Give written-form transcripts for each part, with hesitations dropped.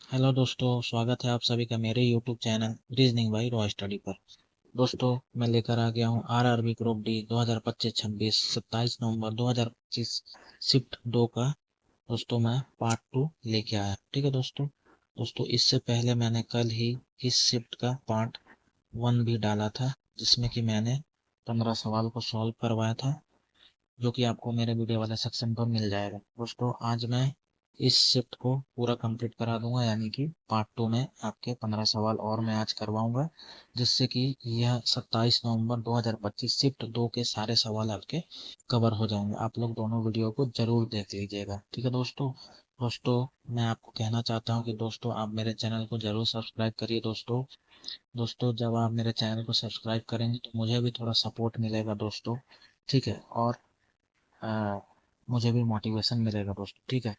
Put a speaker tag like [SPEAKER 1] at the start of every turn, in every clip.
[SPEAKER 1] Hello दोस्तों, स्वागत है आप सभी का मेरे YouTube channel reasoning by Roy study पर। दोस्तों, मैं लेकर आ गया हूँ आरआरबी ग्रुप डी 2025-26 27 नवंबर 2025 शिफ्ट 2 का। दोस्तों, मैं पार्ट 2 लेके आया। ठीक है दोस्तों, इससे पहले मैंने कल ही इस शिफ्ट का पार्ट 1 भी डाला था, जिसमें कि मैंने 15 सवाल को सॉल्व करवाया था, जो कि आपको मेरे वीडियो वाले सेक्शन पर मिल जाएगा। दोस्तों, आज मैं इस शिफ्ट को पूरा कंप्लीट करा दूंगा, यानी कि पार्ट 2 में आपके 15 सवाल और मैं आज करवाऊंगा, जिससे कि यह 27 नवंबर 2025 शिफ्ट 2 के सारे सवाल आपके कवर हो जाएंगे। आप लोग दोनों वीडियो को जरूर देख लीजिएगा। ठीक है दोस्तों, मैं आपको कहना चाहता हूँ कि दोस्तों आप मेरे चैनल को जरूर सब्सक्राइब करिए। दोस्तों, जब आप मेरे चैनल को सब्सक्राइब करेंगे तो मुझे भी थोड़ा सपोर्ट मिलेगा दोस्तों। ठीक है, और मुझे भी मोटिवेशन मिलेगा दोस्तों। ठीक है,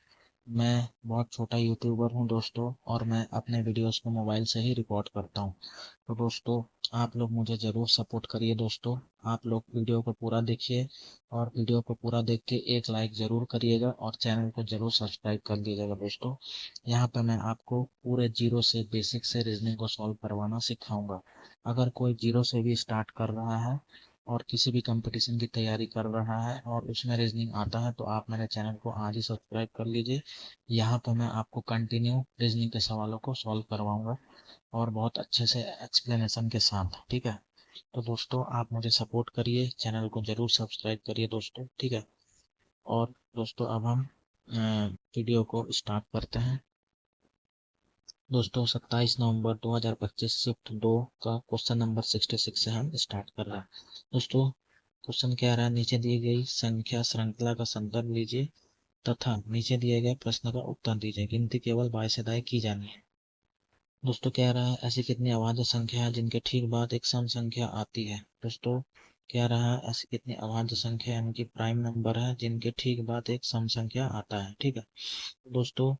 [SPEAKER 1] मैं बहुत छोटा यूट्यूबर हूँ दोस्तों, और मैं अपने वीडियोस को मोबाइल से ही रिकॉर्ड करता हूँ। तो दोस्तों, आप लोग मुझे ज़रूर सपोर्ट करिए दोस्तों। आप लोग वीडियो को पूरा देखिए, और वीडियो को पूरा देख के एक लाइक ज़रूर करिएगा, और चैनल को ज़रूर सब्सक्राइब कर लीजिएगा दोस्तों। यहाँ पर मैं आपको पूरे जीरो से, बेसिक से रीजनिंग को सॉल्व करवाना सिखाऊंगा। अगर कोई जीरो से भी स्टार्ट कर रहा है और किसी भी कंपटीशन की तैयारी कर रहा है और उसमें रीजनिंग आता है, तो आप मेरे चैनल को आज ही सब्सक्राइब कर लीजिए। यहाँ पर मैं आपको कंटिन्यू रीजनिंग के सवालों को सॉल्व करवाऊंगा, और बहुत अच्छे से एक्सप्लेनेशन के साथ। ठीक है, तो दोस्तों आप मुझे सपोर्ट करिए, चैनल को जरूर सब्सक्राइब करिए दोस्तों। ठीक है, और दोस्तों अब हम वीडियो को स्टार्ट करते हैं। दोस्तों, 27 नवंबर 2025 शिफ्ट 2 का क्वेश्चन नंबर 66 से हम स्टार्ट कर रहे हैं। दोस्तों, क्वेश्चन क्या रहा है, नीचे दी गई संख्या श्रृंखला का संदर्भ लीजिए तथा नीचे दिए गए प्रश्न का उत्तर दीजिए। गिनती केवल बाई से दाएं की जानी है। दोस्तों, कह रहा है ऐसी कितनी अभाज्य संख्या है जिनके ठीक बाद एक सम संख्या आती है। दोस्तों, कह रहा है ऐसी कितनी अभाज्य संख्या यानी कि प्राइम नंबर है जिनके ठीक बाद एक सम संख्या आता है। ठीक है दोस्तों,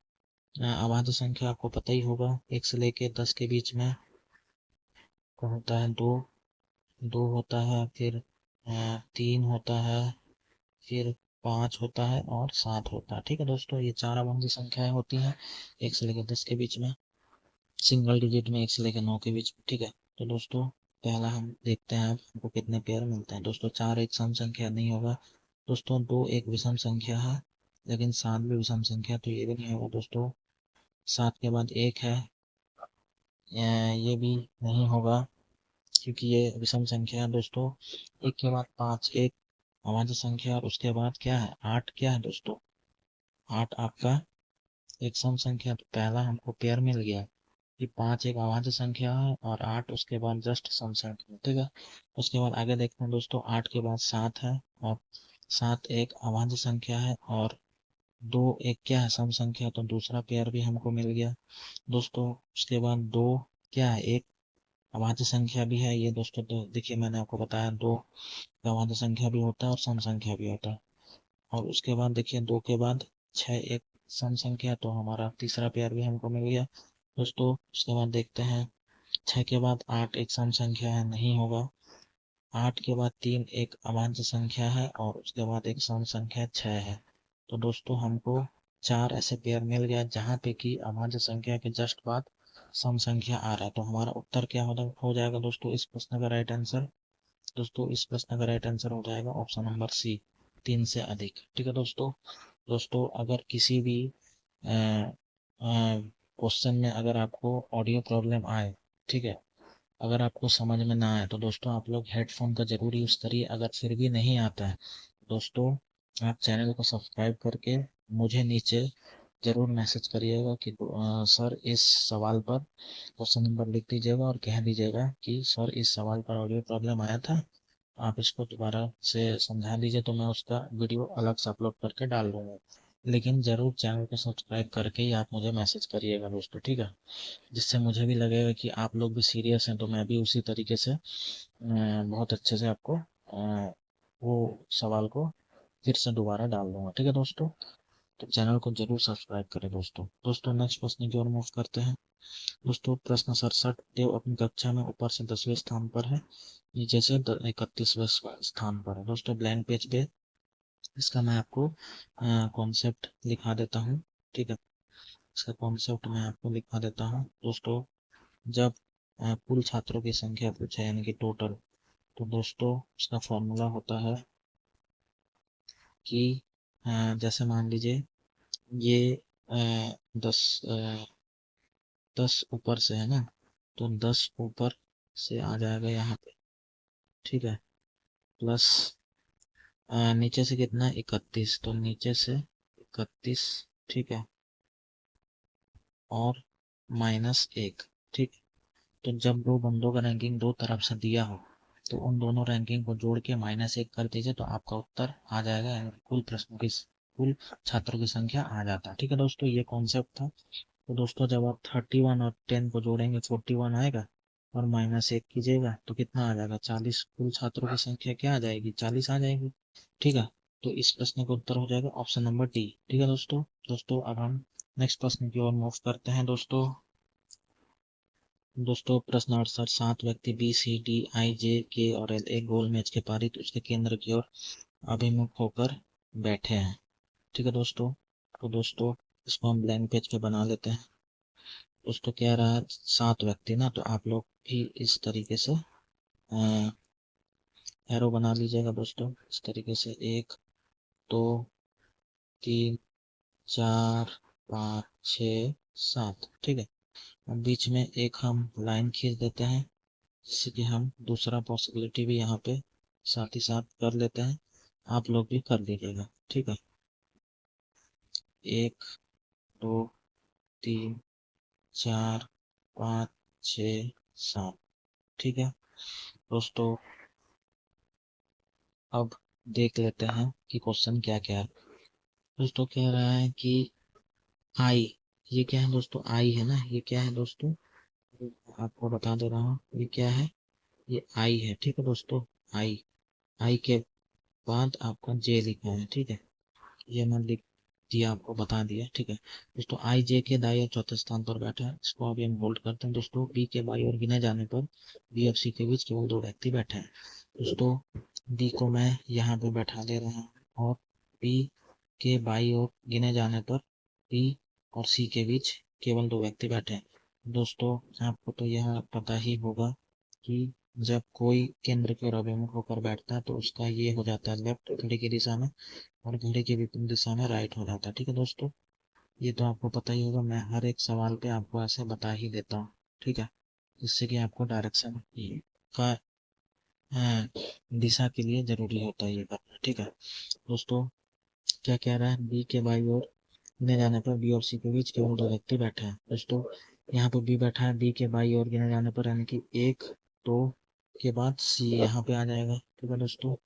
[SPEAKER 1] अभाज्य संख्या आपको पता ही होगा, 1 से लेके 10 के बीच में होता है। दो दो होता है, फिर 3 होता है, फिर 5 होता है, और 7 होता है। ठीक है दोस्तों, ये चार अभाज्य संख्याएं होती हैं 1 से लेकर 10 के बीच में, सिंगल डिजिट में 1 से लेकर 9 के बीच में। ठीक है, तो दोस्तों पहला हम देखते हैं आपको कितने पेयर मिलते हैं। दोस्तों, 4 एक सम संख्या नहीं होगा। दोस्तों, 2 एक विषम संख्या है, लेकिन 7 भी विषम संख्या, तो ये भी नहीं होगा दोस्तों। 7 के बाद 1 है, ये भी नहीं होगा, क्योंकि ये विषम संख्या है दोस्तों। 1 के बाद 5 एक अभाज्य संख्या, और उसके बाद क्या है, 8 क्या है दोस्तों, 8 आपका एक सम संख्या। तो पहला हमको पेयर मिल गया कि 5 एक अभाज्य संख्या है, और 8 उसके बाद जस्ट सम संख्या। ठीक है, उसके बाद आगे देखते हैं दोस्तों, 8 के बाद 7 है, और 7 एक अभाज्य संख्या है, और 2 एक क्या है, सम संख्या, तो दूसरा पेयर भी हमको मिल गया दोस्तों। उसके बाद 2 क्या है, एक अभाज्य संख्या भी है ये दोस्तों। तो देखिए, मैंने आपको बताया 2 अभाज्य संख्या भी होता है और सम संख्या भी होता है। और उसके बाद देखिए, 2 के बाद 6 एक सम संख्या, तो हमारा तीसरा पेयर भी हमको मिल गया दोस्तों। उसके बाद देखते हैं, 6 के बाद 8 एक सम संख्या है, नहीं होगा। 8 के बाद 3 एक अभाज्य संख्या है, और उसके बाद एक सम संख्या 6 है। तो दोस्तों, हमको 4 ऐसे पेयर मिल गया जहाँ पे कि अभाज्य संख्या के जस्ट बाद सम संख्या आ रहा है। तो हमारा उत्तर क्या हो जाएगा दोस्तों, इस प्रश्न का राइट आंसर। दोस्तों, इस प्रश्न का राइट आंसर हो जाएगा ऑप्शन नंबर सी, 3 से अधिक। ठीक है दोस्तों, अगर किसी भी क्वेश्चन में अगर आपको ऑडियो प्रॉब्लम आए, ठीक है, अगर आपको समझ में ना आए, तो दोस्तों आप लोग हेडफोन का जरूर यूज़ करिए। अगर फिर भी नहीं आता है दोस्तों, आप चैनल को सब्सक्राइब करके मुझे नीचे जरूर मैसेज करिएगा कि सर इस सवाल पर क्वेश्चन नंबर लिख दीजिएगा, और कह दीजिएगा कि सर इस सवाल पर ऑडियो प्रॉब्लम आया था, आप इसको दोबारा से समझा दीजिए, तो मैं उसका वीडियो अलग से अपलोड करके डाल दूंगा। लेकिन ज़रूर चैनल को सब्सक्राइब करके ही आप मुझे मैसेज करिएगा दोस्तों। ठीक है, जिससे मुझे भी लगेगा कि आप लोग भी सीरियस हैं, तो मैं भी उसी तरीके से बहुत अच्छे से आपको वो सवाल को फिर से दोबारा डाल दूंगा। ठीक है दोस्तों, तो चैनल को जरूर सब्सक्राइब करें दोस्तों नेक्स्ट प्रश्न की ओर मूव करते हैं। दोस्तों, प्रश्न 67, देव अपनी कक्षा में ऊपर से 10वें स्थान पर है, नीचे से 31वें स्थान पर है। दोस्तों, ब्लैंक पेज पे इसका मैं आपको कॉन्सेप्ट लिखा देता हूँ। ठीक है, इसका कॉन्सेप्ट मैं आपको लिखवा देता हूँ दोस्तों। जब कुल छात्रों की संख्या पूछे यानी कि टोटल, तो दोस्तों इसका फॉर्मूला होता है कि जैसे मान लीजिए ये 10 ऊपर से है ना, तो 10 ऊपर से आ जाएगा यहाँ पे, ठीक है। प्लस नीचे से कितना 31, तो नीचे से 31, ठीक है, और -1, ठीक। तो जब दो बंदों का रैंकिंग दो तरफ से दिया हो, तो उन दोनों रैंकिंग को जोड़ के -1 कर दीजिए, तो आपका उत्तर आ जाएगा, यानी कुल प्रश्नों की कुल छात्रों की संख्या आ जाता है, ठीक है दोस्तों। ये कॉन्सेप्ट था। तो दोस्तों जब आप 31 और 10 को जोड़ेंगे 41 आएगा, और -1 कीजिएगा तो कितना आ जाएगा 40। कुल छात्रों की संख्या क्या आ जाएगी 40 आ जाएगी, ठीक है। तो इस प्रश्न का उत्तर हो जाएगा ऑप्शन नंबर डी, ठीक है दोस्तों। दोस्तों अब हम नेक्स्ट प्रश्न की ओर मूव करते हैं दोस्तों। प्रश्न 68, 7 व्यक्ति बी सी डी आई जे के और एल एक गोल मेज के पारित उसके केंद्र की ओर अभिमुख होकर बैठे हैं, ठीक है दोस्तों। तो दोस्तों इसको हम ब्लैंक पेज पे बना लेते हैं। दोस्तों कह रहा है 7 व्यक्ति ना, तो आप लोग भी इस तरीके से एरो बना लीजिएगा दोस्तों, इस तरीके से 1 2 3 4 5 6 7, ठीक है। अब बीच में एक हम लाइन खींच देते हैं, जिससे कि हम दूसरा पॉसिबिलिटी भी यहाँ पे साथ ही साथ कर लेते हैं। आप लोग भी कर लीजिएगा, ठीक है। 1 2 3 4 5 6 7, ठीक है दोस्तों। अब देख लेते हैं कि क्वेश्चन क्या क्या है। दोस्तों कह रहा है कि आई, ये क्या है दोस्तों, आई है ना, ये क्या है दोस्तों, आपको बता दे रहा हूँ ये क्या है, ये आई है, ठीक है दोस्तों। आई, आई के बाद आपका जे लिखा है, ठीक है। ये मैं लिख दिया, आपको बता दिया, ठीक है दोस्तों। आई जे के दाई और चौथे स्थान पर बैठा है, इसको अभी हम होल्ड करते हैं दोस्तों। बी के बाई और गिने जाने पर बी और सी के बीच केवल 2 व्यक्ति बैठे हैं दोस्तों। बी को मैं यहाँ पे बैठा दे रहा हूँ, और बी के बाई और गिने जाने पर बी और सी के बीच केवल 2 व्यक्ति बैठे हैं दोस्तों। आपको तो यह पता ही होगा कि जब कोई केंद्र की ओर अभिमुख होकर बैठता है तो उसका ये हो जाता है लेफ्ट घड़ी की दिशा में, और घड़ी की विपरीत दिशा में राइट हो जाता है, ठीक है दोस्तों। ये तो आपको पता ही होगा, मैं हर एक सवाल पे आपको ऐसे बता ही देता हूँ, ठीक है, जिससे कि आपको डायरेक्शन का दिशा के लिए जरूरी होता है ये करना, ठीक है दोस्तों। क्या कह रहा है, बी के बाई ओर गिने जाने पर बी और सी के बीच केवल 2 व्यक्ति बैठे हैं दोस्तों। यहाँ पर बी बैठा है, बी के बाई ओर गिने जाने पर यानी कि 1 2 के बाद सी यहाँ पे आ जाएगा, ठीक है दोस्तों,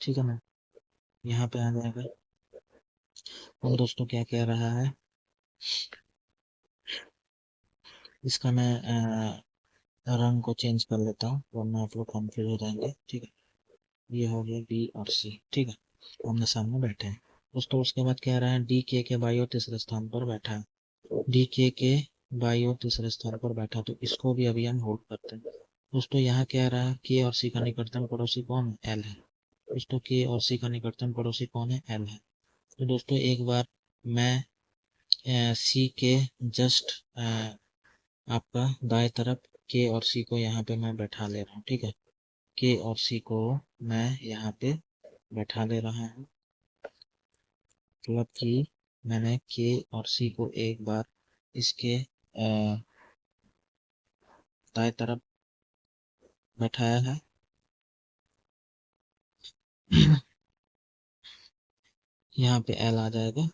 [SPEAKER 1] ठीक है ना, यहाँ पे आ जाएगा। और दोस्तों क्या कह रहा है, इसका मैं रंग को चेंज कर लेता हूँ, वरना आप लोग कंफ्यूज हो जाएंगे, ठीक है। ये हो गया बी और सी, ठीक है, आमने सामने बैठे हैं दोस्तों। उसके बाद कह रहा है डी के बाई और तीसरे स्थान पर बैठा है, डी के बाई और तीसरे स्थान पर बैठा, तो इसको भी अभी हम होल्ड करते हैं दोस्तों। यहाँ कह रहा है के और सी का निकटतम पड़ोसी कौन है, एल है दोस्तों। के और सी का निकटतम पड़ोसी कौन है, एल है। तो दोस्तों एक बार मैं सी के जस्ट आपका दाएं तरफ के और सी को यहाँ पे मैं बैठा ले रहा हूँ, ठीक है। के और सी को मैं यहाँ पे बैठा ले रहा हूँ, मतलब कि मैंने के और सी को एक बार इसके दाएं तरफ बैठाया है। यहाँ पे एल आ जाएगा,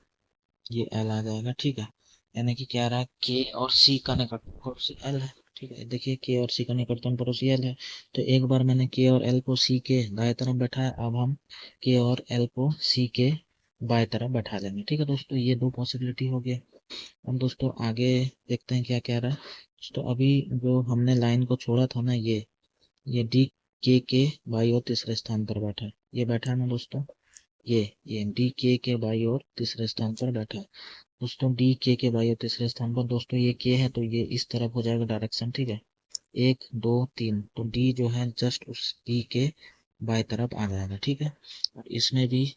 [SPEAKER 1] ये एल आ जाएगा, ठीक है। यानी कि क्या रहा है, के और सी का निकटतम पड़ोसी एल है, ठीक है। देखिए के और सी का निकटतम पड़ोसी एल है, तो एक बार मैंने के और एल को सी के दाएं तरफ बैठाया, अब हम के और एल को सी के बाएं तरफ बैठा देंगे, ठीक है दोस्तों। ये 2 पॉसिबिलिटी हो गए। अब दोस्तों आगे देखते हैं क्या कह रहा है दोस्तों। अभी जो हमने लाइन को छोड़ा था ना, ये डी के बाई और तीसरे स्थान पर बैठा है, ये बैठा है ना दोस्तों, ये डी के बाई और तीसरे स्थान पर बैठा है दोस्तों। डी के बाई और तीसरे स्थान पर दोस्तों ये के है, तो ये इस तरफ हो जाएगा डायरेक्शन, ठीक है। 1 2 3, तो डी जो है जस्ट उस डी के बाएं तरफ आ जाएगा, ठीक है। और इसमें भी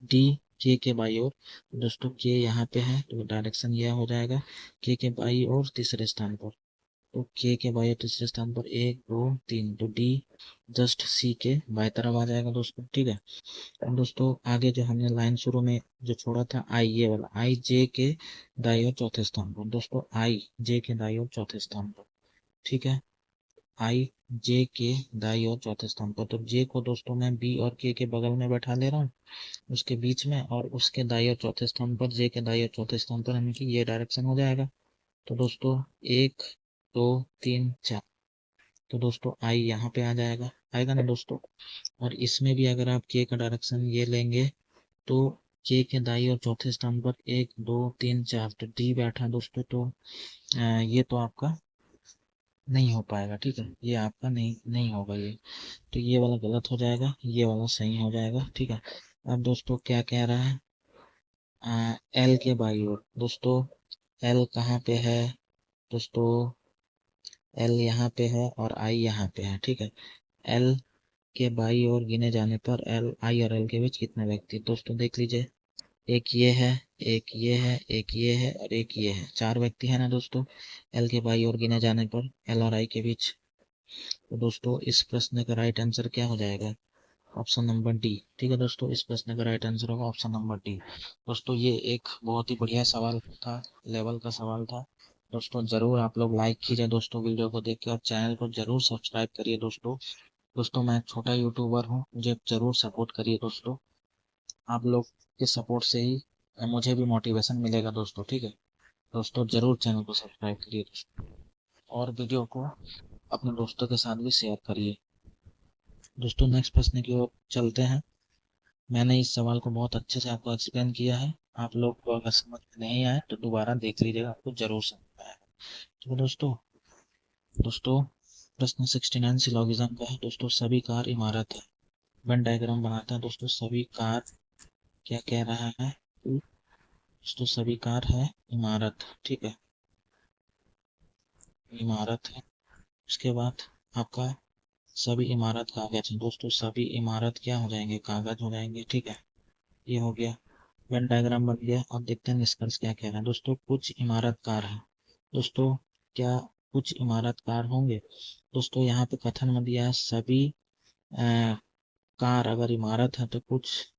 [SPEAKER 1] डी के बाई और, दोस्तों के यहाँ पे है तो डायरेक्शन यह हो जाएगा के बाई और तीसरे स्थान पर। तो के बाई और तीसरे स्थान पर 1 2 3, तो डी जस्ट सी के बाई तरफ आ जाएगा दोस्तों। ठीक है, अब दोस्तों आगे जो हमने लाइन शुरू में जो छोड़ा था आई, ये वाला आई जे के दाई और चौथे स्थान पर, दोस्तों आई जे के दाई और चौथे स्थान पर। ठीक है, आई जे के दाई और चौथे स्थान पर, तो जे को दोस्तों मैं बी और के बगल में बैठा ले रहा हूँ, उसके बीच में, और उसके दाई और चौथे स्थान पर, जे के दाई और चौथे स्थान पर यानी कि ये डायरेक्शन हो जाएगा। तो दोस्तों 1 2 3 4, तो दोस्तों आई यहाँ पे आ जाएगा, आएगा ना दोस्तों। और इसमें भी अगर आप के का डायरेक्शन ये लेंगे तो के दाई और चौथे स्थान पर 1 2 3 4, तो डी बैठा दोस्तों। तो ये तो आपका नहीं हो पाएगा। ठीक है, ये आपका नहीं नहीं होगा ये, तो ये वाला गलत हो जाएगा, ये वाला सही हो जाएगा। ठीक है, अब दोस्तों क्या कह रहा है, एल के बाई ओर, दोस्तों एल कहाँ पे है दोस्तों, एल यहाँ पे है और आई यहाँ पे है। ठीक है, एल के बाई ओर गिने जाने पर एल आई और एल के बीच कितने व्यक्ति, दोस्तों देख लीजिए, एक ये है, एक ये है, एक ये है और एक ये है, 4 व्यक्ति है ना दोस्तों एल के बाई ओर गिने जाने पर एल और आई के बीच। तो दोस्तों इस प्रश्न का राइट आंसर क्या हो जाएगा, ऑप्शन नंबर डी। ठीक है दोस्तों, इस प्रश्न का राइट आंसर होगा ऑप्शन नंबर डी। दोस्तों ये एक बहुत ही बढ़िया सवाल था, लेवल का सवाल था दोस्तों। जरूर आप लोग लाइक कीजिए दोस्तों वीडियो को देख के, और चैनल को जरूर सब्सक्राइब करिए दोस्तों। दोस्तों मैं एक छोटा यूट्यूबर हूँ, मुझे जरूर सपोर्ट करिए दोस्तों, आप लोग के सपोर्ट से ही मुझे भी मोटिवेशन मिलेगा दोस्तों। ठीक है दोस्तों, जरूर चैनल को सब्सक्राइब करिए दोस्तों, और वीडियो को अपने दोस्तों के साथ भी शेयर करिए दोस्तों। नेक्स्ट प्रश्न की ओर चलते हैं। मैंने इस सवाल को बहुत अच्छे से आपको एक्सप्लेन किया है, आप लोग को अगर समझ में नहीं आए तो दोबारा देख लीजिएगा, आपको जरूर समझ में आएगा। तो दोस्तों प्रश्न 69 सिलोगिज्म का है दोस्तों, सभी कार इमारत है। वेन डायग्राम बनाते हैं दोस्तों, सभी कार क्या कह रहा है दोस्तों, सभी कार है इमारत। ठीक है, इमारत है। उसके बाद आपका सभी इमारत कागज है दोस्तों, सभी इमारत क्या हो जाएंगे, कागज हो जाएंगे। ठीक है, ये हो गया, वेन डायग्राम बन गया। और देखते हैं निष्कर्ष क्या कह रहा है दोस्तों, कुछ इमारत कार है दोस्तों, क्या कुछ इमारत कार होंगे दोस्तों, यहाँ पे कथन में दिया है सभी कार अगर इमारत है तो कुछ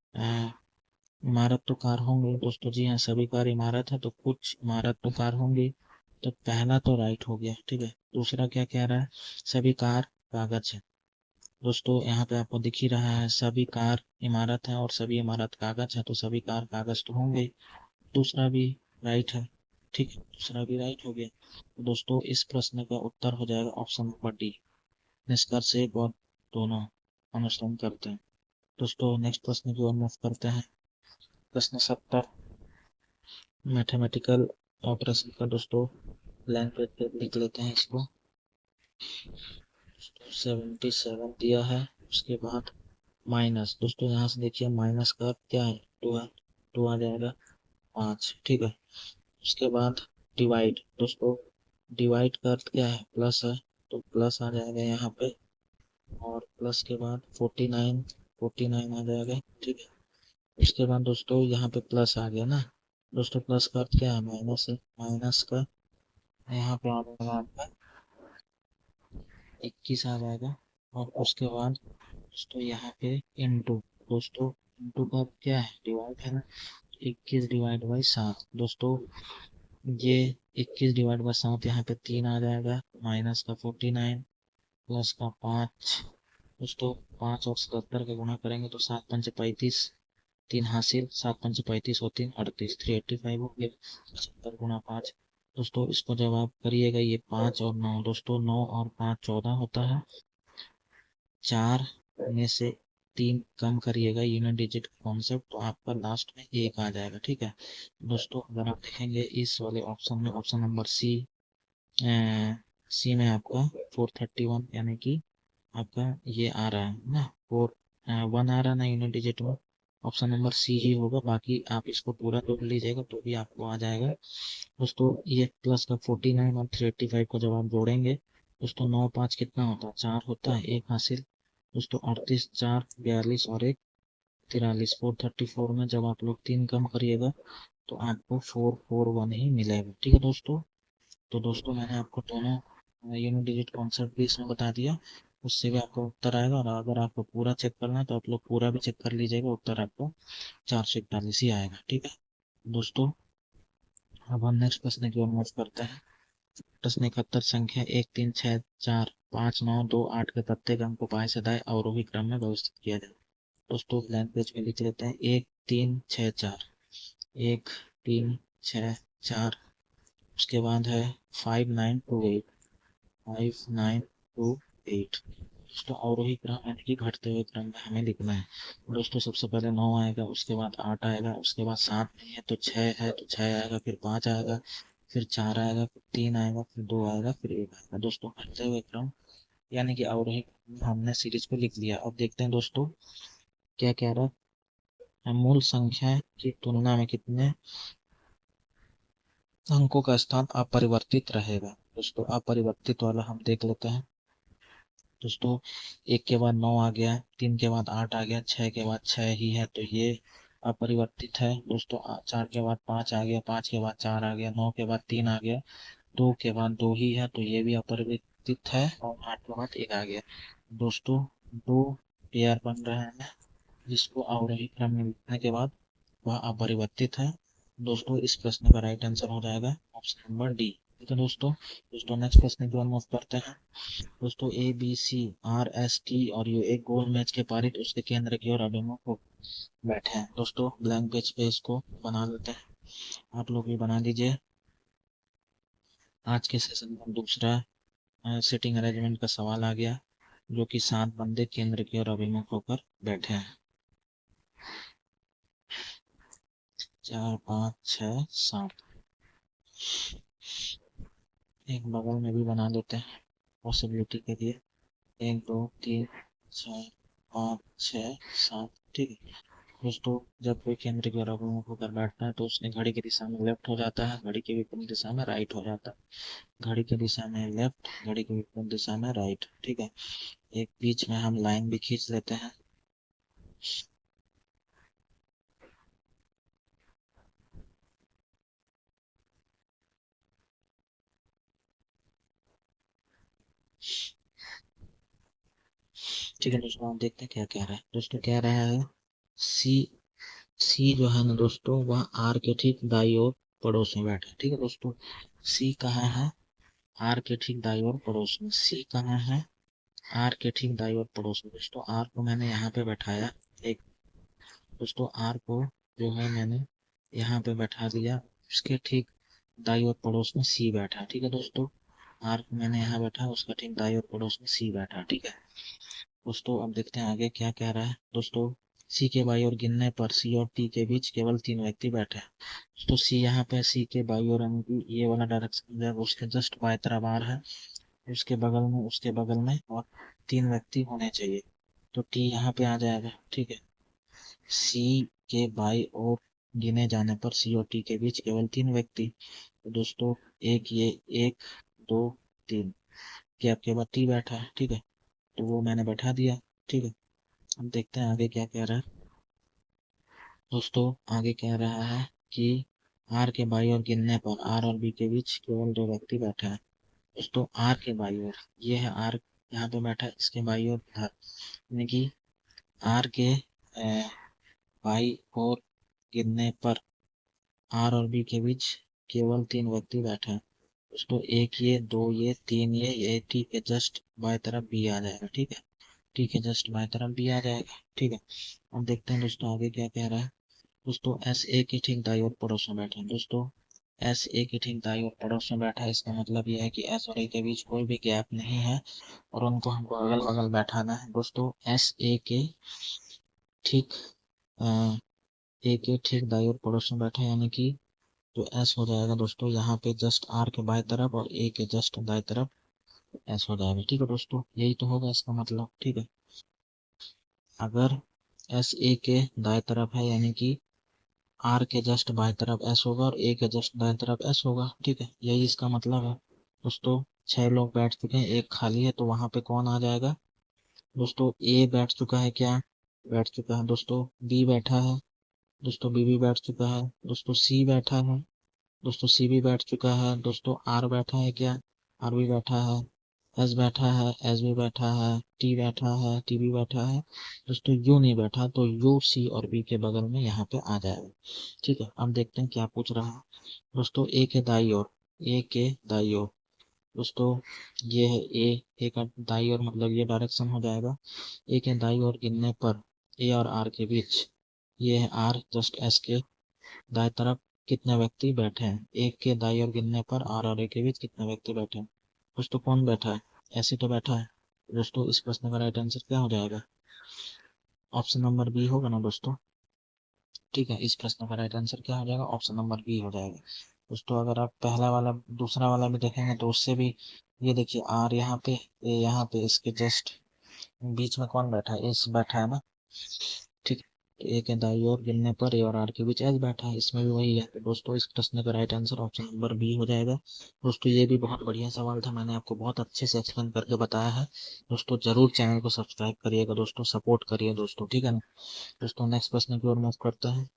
[SPEAKER 1] इमारत तो कार होंगे दोस्तों। जी हाँ, सभी कार इमारत है तो कुछ इमारत तो कार होंगी, तो पहला तो राइट हो गया। ठीक है, दूसरा क्या कह रहा है, सभी कार कागज है दोस्तों, यहाँ पे आपको दिख ही रहा है सभी कार इमारत है और सभी इमारत कागज है, तो सभी कार कागज तो होंगे, दूसरा भी राइट है। ठीक है, दूसरा भी राइट हो गया। तो दोस्तों इस प्रश्न का उत्तर हो जाएगा ऑप्शन नंबर डी। निष्कर्ष से बहुत दोनों अनुसरण करते हैं दोस्तों। नेक्स्ट प्रश्न की ओर मूव करते हैं। प्रश्न 70 मैथमेटिकल ऑपरेशन का दोस्तों, ब्लैंक पेज पे लिख लेते हैं इसको। 77 दिया है, उसके बाद माइनस, दोस्तों यहाँ से देखिए माइनस का क्या है, 2 है, 2 आ जाएगा 5। ठीक है, उसके बाद डिवाइड दोस्तों, डिवाइड का अर्थ क्या है, प्लस है, तो प्लस आ जाएगा यहाँ पे, और प्लस के बाद 49 आ जाएगा। ठीक है, उसके बाद दोस्तों यहाँ पे प्लस आ गया ना दोस्तों, प्लस का अर्थ क्या है, माइनस है, माइनस का यहाँ पे आ जाएगा आपका 21 आ जाएगा। और उसके बाद दोस्तों यहाँ पे इंटू, दोस्तों इंटू का क्या है, डिवाइड है ना, 21 डिवाइड बाई 7 दोस्तों, ये 21 डिवाइड बाई 7 यहाँ पे 3 आ जाएगा, माइनस का 49 प्लस का 5 दोस्तों, 5 और 77 का गुणा करेंगे तो 7 पंचे 35, 3 हासिल, 7 पंचे 35 और 3 38, 385 हो गया। 75 गुणा 5 दोस्तों, इसको जब आप करिएगा ये 5 और 9 दोस्तों, 9 और 5 14 होता है, 4 में से 3 कम करिएगा यूनिट डिजिट कॉन्सेप्ट, तो आपका लास्ट में 1 आ जाएगा। ठीक है दोस्तों, अगर आप देखेंगे इस वाले ऑप्शन में, ऑप्शन नंबर सी में आपका 431 यानी कि आपका ये आ रहा है ना, 1 आ रहा है ना यूनिट डिजिट में, ऑप्शन नंबर सी ही होगा, बाकी आप इसको पूरा जोड़ लीजिएगा तो भी आपको आ जाएगा दोस्तों। ये प्लस का 49 और 385 को जब आप जोड़ेंगे दोस्तों, 9 5 कितना होता है, 4 होता है, 1 हासिल दोस्तों, 38 4 42 और 1 43 434 में जब आप लोग 3 कम करिएगा तो आपको 441 ही मिलेगा। ठीक है दोस्तों। तो दोस्तों मैंने आपको दोनों यूनिट डिजिट कॉन्सेप्ट भी इसमें बता दिया, उससे भी आपको उत्तर आएगा। और अगर आपको पूरा चेक करना है तो आप लोग पूरा भी चेक कर लीजिएगा, उत्तर आपको 441 ही आएगा। ठीक है दोस्तों। अब हम नेक्स्ट प्रश्न की ओर मूव करते हैं। प्रश्न 71 संख्या 1 3 6 4 5 9 2 8 के प्रत्येक अंक को बाएं से दाएं अवरोही क्रम में व्यवस्थित किया जाए। दोस्तों ब्लैंक पेज पे लिख लेते हैं 1 3 6 4, 1 3 6 4, उसके बाद है 5 9 2 8, 5 9 2 8। दोस्तों अवरोही क्रम यानी कि घटते हुए क्रम में हमें लिखना है। दोस्तों सबसे पहले 9 आएगा, उसके बाद 8 आएगा, उसके बाद 7 नहीं है तो 6 है तो 6 आएगा, फिर 5 आएगा, फिर 4 आएगा, फिर 3 आएगा, फिर 2 आएगा, फिर 1 आएगा। दोस्तों घटते हुए क्रम यानी कि अवरोही क्रम हमने सीरीज को लिख लिया। अब देखते हैं दोस्तों क्या कह रहा है। मूल संख्या की तुलना में कितने अंकों का स्थान अपरिवर्तित रहेगा। दोस्तों अपरिवर्तित वाला हम देख लेते हैं। दोस्तों 1 के बाद 9 आ गया, 3 के बाद 8 आ गया, 6 के बाद 6 ही है तो ये अपरिवर्तित है। दोस्तों 4 के बाद 5 आ गया, 5 के बाद 4 आ गया, 9 के बाद 3 आ गया, 2 के बाद 2 ही है तो ये भी अपरिवर्तित है, और 8 के बाद 1 आ गया। दोस्तों 2 पेयर बन रहे हैं जिसको अवरोही क्रम में लिखने के बाद वह अपरिवर्तित है। दोस्तों इस प्रश्न का राइट आंसर हो जाएगा ऑप्शन नंबर डी। ठीक है दोस्तों। दोस्तों नेक्स्ट प्रश्न की ओर मूव करते हैं। दोस्तों A B C R S T और यू एक गोल मैच के पारित उसके केंद्र की ओर अभिमुख हो बैठे हैं। दोस्तों ब्लैंक पेज पे इसको बना लेते हैं, आप लोग भी बना लीजिए। आज के सेशन में दूसरा सिटिंग अरेंजमेंट का सवाल आ गया, जो कि 7 बंदे केंद्र की ओर अभिमुख होकर बैठे हैं। 4 5 6 7, एक बगल में भी बना लेते हैं पॉसिबिलिटी के लिए। 1 2 3 4 5 6 7। ठीक है दोस्तों, जब कोई केंद्र की ओर अभिमुख होकर बैठता है तो उसने घड़ी की दिशा में लेफ्ट हो जाता है, घड़ी की विपरीत दिशा में राइट हो जाता है। घड़ी की दिशा में लेफ्ट, घड़ी की विपरीत दिशा में राइट। ठीक है। एक बीच में हम लाइन भी खींच लेते हैं। ठीक है दोस्तों, आप देखते हैं क्या कह रहा है। दोस्तों कह रहा है सी, सी जो है ना दोस्तों वह आर के ठीक दाई ओर पड़ोस में बैठा है। ठीक है दोस्तों, सी कहाँ है, आर के ठीक दाई ओर पड़ोस में। सी कहाँ है, आर के ठीक दाई ओर पड़ोस में। दोस्तों आर को मैंने यहाँ पे बैठाया। एक दोस्तों आर को जो है मैंने यहाँ पे बैठा दिया, उसके ठीक दाई ओर पड़ोस में सी बैठा। ठीक है दोस्तों, आर को मैंने यहाँ बैठा, उसका ठीक दाई ओर पड़ोस में सी बैठा। ठीक है दोस्तों, अब देखते हैं आगे क्या कह रहा है। दोस्तों सी के बाई ओर गिनने पर सी और टी के बीच केवल 3 व्यक्ति बैठे हैं। तो सी यहाँ पे सी के बाई ओर यानी कि ये वाला डायरेक्शन जब उसके जस्ट बाएं तरफ आर है, उसके बगल में, उसके बगल में और 3 व्यक्ति होने चाहिए, तो टी यहाँ पे आ जाएगा। ठीक है। सी के बाई ओर गिने जाने पर सी और टी के बीच केवल 3 व्यक्ति। तो दोस्तों एक ये, 1 2 3 गैप के बाद टी बैठा है। ठीक है, तो वो मैंने बैठा दिया। ठीक है, अब देखते हैं आगे क्या कह रहा है। दोस्तों आगे कह रहा है कि आर के बाई ओर गिनने पर आर और बी के बीच केवल 2 व्यक्ति बैठे हैं। दोस्तों आर के बाई ओर, ये है आर यहाँ पे बैठा है, इसके बाई ओर इधर, यानी कि आर के बाई ओर गिनने पर आर और बी के बीच केवल 3 व्यक्ति बैठे हैं। दोस्तों एक ये, 2 ये, 3 ये टी के जस्ट बाएं तरफ बी आ जाएगा। ठीक है, टी के जस्ट बाएं तरफ बी आ जाएगा। ठीक है, अब देखते हैं दोस्तों आगे क्या कह रहा है। दोस्तों एस ए की ठीक दाईं ओर पड़ोस में बैठे हैं। दोस्तों एस ए की ठीक दाईं ओर पड़ोस में बैठा है, इसका मतलब यह है कि एस और ए के बीच कोई भी गैप नहीं है और उनको हमको अगल बगल बैठाना है। दोस्तों एस ए के ठीक ए के ठीक दाईं ओर पड़ोस में बैठे, यानी कि जो एस हो जाएगा दोस्तों यहाँ पे जस्ट आर के बाएं तरफ और ए के जस्ट दाएं तरफ एस हो जाएगा। ठीक है दोस्तों, यही तो होगा इसका मतलब। ठीक है, अगर एस ए के दाएं तरफ है यानी कि आर के जस्ट बाएं तरफ एस होगा और ए के जस्ट दाएं तरफ एस होगा। ठीक है, यही इसका मतलब है। दोस्तों 6 लोग बैठ चुके हैं, एक खाली है, तो वहां पे कौन आ जाएगा। दोस्तों ए बैठ चुका है क्या, बैठ चुका है दोस्तों। बी बैठा है दोस्तों, बी भी बैठ चुका है दोस्तों। सी बैठा है दोस्तों, सी भी बैठ चुका है दोस्तों। आर बैठा है क्या? आर भी बैठा है। एस बैठा है, एस भी बैठा है। टी बैठा है, टी भी बैठा है दोस्तों। यू नहीं बैठा, तो यू सी और बी के बगल में यहाँ पे आ जाएगा। ठीक है, अब देखते हैं क्या पूछ रहा है दोस्तों। ए के दाई ओर, ए के दाई ओर दोस्तों, ये है ए। ए का दाई ओर मतलब ये डायरेक्शन हो जाएगा। ए के दाई ओर गिनने पर ए और आर के बीच, ये है आर, जस्ट एस के दाएं तरफ कितने व्यक्ति बैठे हैं? एक के दाई ओर गिनने पर आर और ए के बीच कितने व्यक्ति बैठे हैं दोस्तों? कौन बैठा है? ऐसे तो बैठा है दोस्तों। इस प्रश्न का राइट आंसर क्या हो जाएगा? ऑप्शन नंबर बी होगा ना दोस्तों। ठीक है, इस प्रश्न का राइट आंसर क्या हो जाएगा? ऑप्शन नंबर बी हो जाएगा दोस्तों। अगर आप पहला वाला दूसरा वाला भी देखेंगे तो उससे भी, ये देखिए आर यहाँ पे, ए यहाँ पे, इसके जस्ट बीच में कौन बैठा है? एस बैठा है ना। ठीक है, ए के दाईं ओर गिनने पर ए और आर के बीच एच बैठा है, इसमें भी वही है। तो दोस्तों इस प्रश्न का right answer option number B हो जाएगा दोस्तों। ये भी बहुत बढ़िया सवाल था, मैंने आपको बहुत अच्छे से एक्सप्लेन करके बताया है दोस्तों। जरूर चैनल को सब्सक्राइब करिएगा दोस्तों, सपोर्ट करिए दोस्तों, ठीक है ना दोस्तों। नेक्स्ट प्रश्न की ओर मूव करते हैं